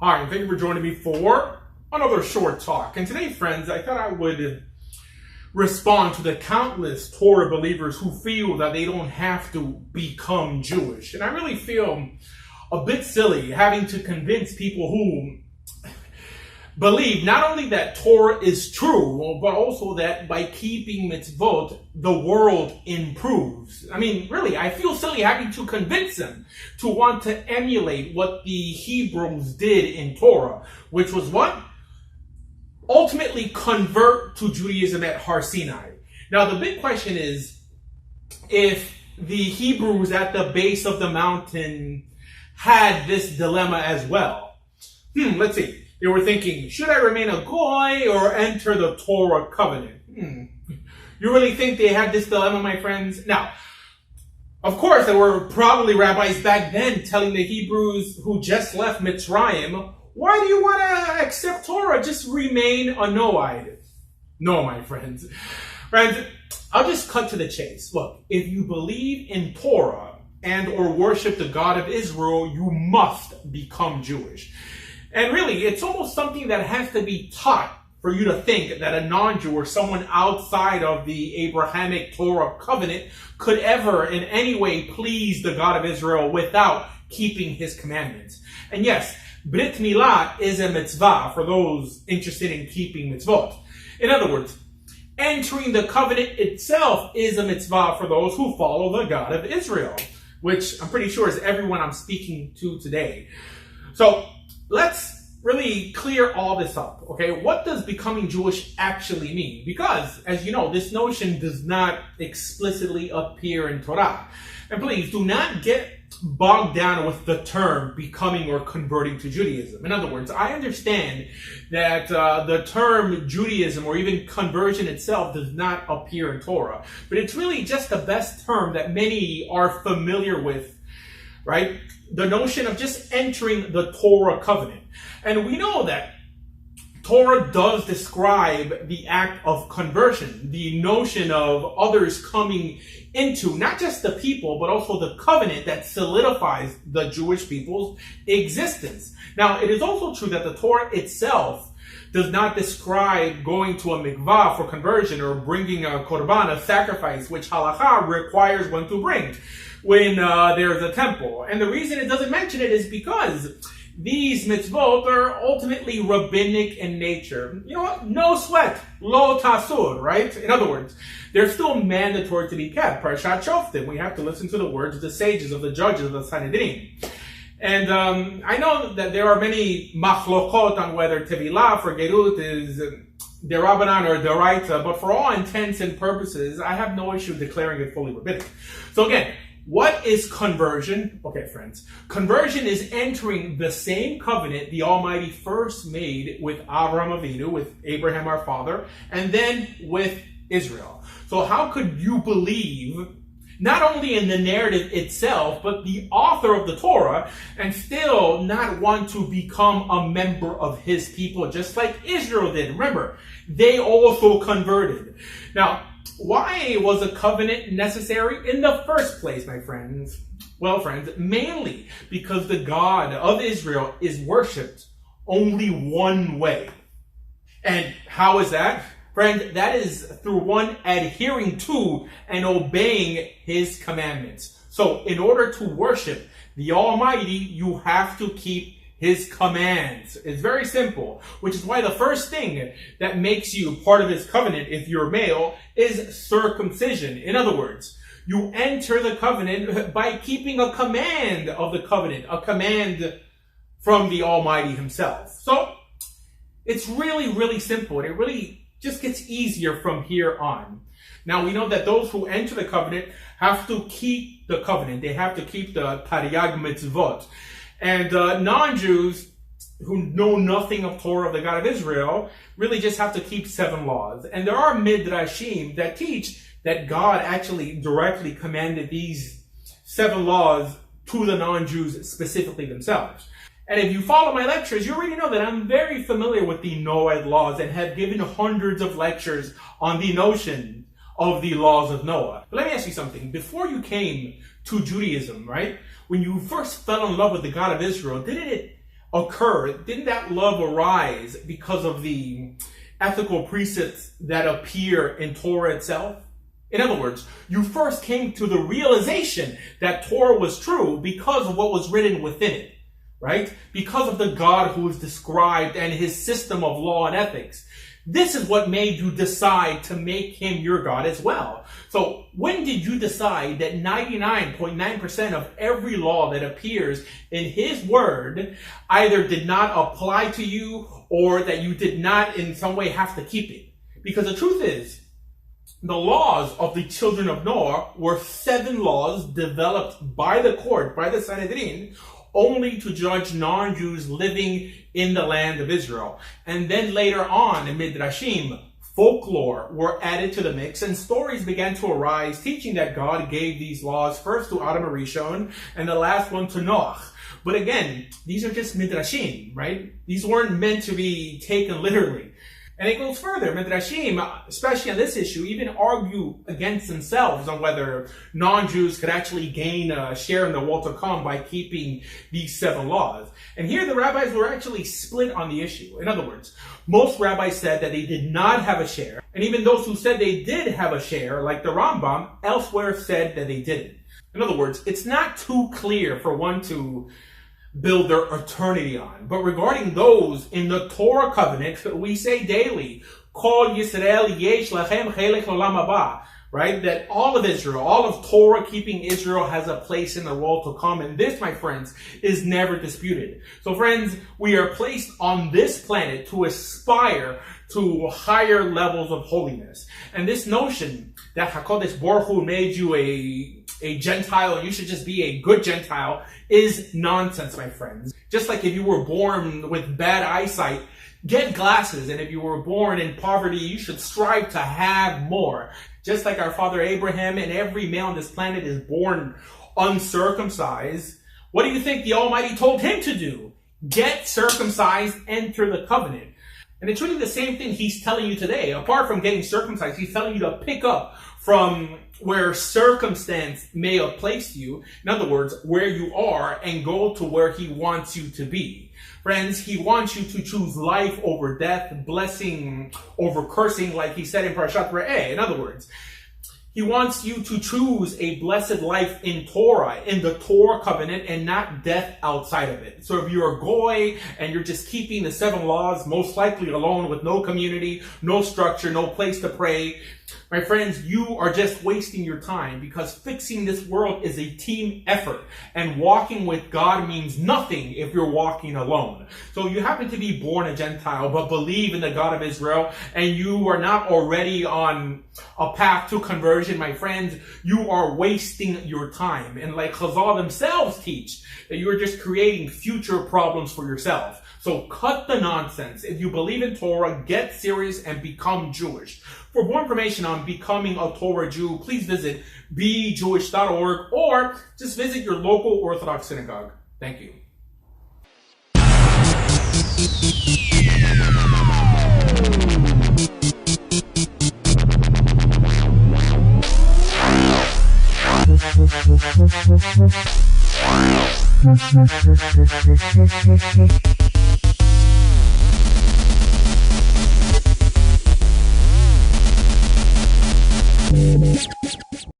Hi, and thank you for joining me for another short talk. And today, friends, I thought I would respond to the countless Torah believers who feel that they don't have to become Jewish. And I really feel a bit silly having to convince people who believe not only that Torah is true, but also that by keeping mitzvot, the world improves. I mean, really, I feel silly having to convince them to want to emulate what the Hebrews did in Torah, which was what? Ultimately convert to Judaism at Har Sinai. Now, the big question is, if the Hebrews at the base of the mountain had this dilemma as well. Let's see. They were thinking, should I remain a goy or enter the Torah covenant? You really think they had this dilemma, my friends? Now, of course, there were probably rabbis back then telling the Hebrews who just left Mitzrayim, why do you want to accept Torah? Just remain a Noahide. No, my friends. Friends, I'll just cut to the chase. Look, if you believe in Torah and or worship the God of Israel, you must become Jewish. And really, it's almost something that has to be taught for you to think that a non-Jew or someone outside of the Abrahamic Torah covenant could ever in any way please the God of Israel without keeping his commandments. And yes, Brit Milah is a mitzvah for those interested in keeping mitzvot. In other words, entering the covenant itself is a mitzvah for those who follow the God of Israel, which I'm pretty sure is everyone I'm speaking to today. So let's really clear all this up, okay? What does becoming Jewish actually mean? Because, as you know, this notion does not explicitly appear in Torah. And please, do not get bogged down with the term becoming or converting to Judaism. In other words, I understand that the term Judaism or even conversion itself does not appear in Torah. But it's really just the best term that many are familiar with, right? The notion of just entering the Torah covenant. And we know that Torah does describe the act of conversion, the notion of others coming into not just the people, but also the covenant that solidifies the Jewish people's existence. Now, it is also true that the Torah itself does not describe going to a mikvah for conversion or bringing a korban, a sacrifice, which halakha requires one to bring when there is a temple. And the reason it doesn't mention it is because these mitzvot are ultimately rabbinic in nature. You know what? No sweat. Lo tasur, right? In other words, they're still mandatory to be kept. Parashat Shoftim. We have to listen to the words of the sages, of the judges, of the Sanhedrin. And I know that there are many machlokot on whether tevilah for gerut is derabanan or deraita, but for all intents and purposes, I have no issue declaring it fully rabbinic. So again, what is conversion? Okay, friends. Conversion is entering the same covenant the Almighty first made with Avraham Avinu, with Abraham our father, and then with Israel. So how could you believe not only in the narrative itself, but the author of the Torah, and still not want to become a member of his people, just like Israel did? Remember, they also converted. Now, why was a covenant necessary in the first place, my friends? Well, friends, mainly because the God of Israel is worshipped only one way. And how is that? Friend, that is through one adhering to and obeying his commandments. So in order to worship the Almighty, you have to keep his commands. It's very simple, which is why the first thing that makes you part of his covenant, if you're male, is circumcision. In other words, you enter the covenant by keeping a command of the covenant, a command from the Almighty himself. So it's really, really simple. And it really just gets easier from here on. Now, we know that those who enter the covenant have to keep the covenant. They have to keep the Tariag mitzvot. And non-Jews who know nothing of Torah of the God of Israel really just have to keep 7 laws. And there are midrashim that teach that God actually directly commanded these 7 laws to the non-Jews specifically themselves. And if you follow my lectures, you already know that I'm very familiar with the Noahide laws and have given hundreds of lectures on the notion of the laws of Noah. But let me ask you something. Before you came to Judaism, right? When you first fell in love with the God of Israel, didn't it occur, didn't that love arise because of the ethical precepts that appear in Torah itself? In other words, you first came to the realization that Torah was true because of what was written within it, right? Because of the God who is described and his system of law and ethics. This is what made you decide to make him your God as well. So when did you decide that 99.9% of every law that appears in his word either did not apply to you or that you did not in some way have to keep it? Because the truth is, the laws of the children of Noah were 7 laws developed by the court, by the Sanhedrin, only to judge non-Jews living in the land of Israel. And then later on in Midrashim, folklore were added to the mix and stories began to arise teaching that God gave these laws first to Adam Arishon and the last one to Noach. But again, these are just Midrashim, right? These weren't meant to be taken literally. And it goes further. Midrashim, especially on this issue, even argue against themselves on whether non-Jews could actually gain a share in the world to come by keeping these 7 laws. And here the rabbis were actually split on the issue. In other words, most rabbis said that they did not have a share. And even those who said they did have a share, like the Rambam, elsewhere said that they didn't. In other words, it's not too clear for one to build their eternity on. But regarding those in the Torah covenant, we say daily, Kol Yisrael yesh lachem chelek l'olam haba, right? That all of Israel, all of Torah keeping Israel has a place in the world to come. And this, my friends, is never disputed. So friends, we are placed on this planet to aspire to higher levels of holiness. And this notion that HaKadosh Baruch Hu made you a Gentile and you should just be a good Gentile is nonsense, my friends. Just like if you were born with bad eyesight, get glasses. And if you were born in poverty, you should strive to have more. Just like our father Abraham and every male on this planet is born uncircumcised, what do you think the Almighty told him to do? Get circumcised, enter the covenant. And it's really the same thing he's telling you today. Apart from getting circumcised, he's telling you to pick up from where circumstance may have placed you. In other words, where you are, and go to where he wants you to be. Friends, he wants you to choose life over death, blessing over cursing, like he said in Parashat Re'eh. In other words, he wants you to choose a blessed life in Torah, in the Torah covenant, and not death outside of it. So if you're a goy and you're just keeping the 7 laws, most likely alone with no community, no structure, no place to pray, my friends, you are just wasting your time, because fixing this world is a team effort. And walking with God means nothing if you're walking alone. So you happen to be born a Gentile, but believe in the God of Israel, and you are not already on a path to conversion, my friends, you are wasting your time. And like Chazal themselves teach, that you are just creating future problems for yourself. So cut the nonsense. If you believe in Torah, get serious and become Jewish. For more information on becoming a Torah Jew, please visit bejewish.org or just visit your local Orthodox synagogue. Thank you.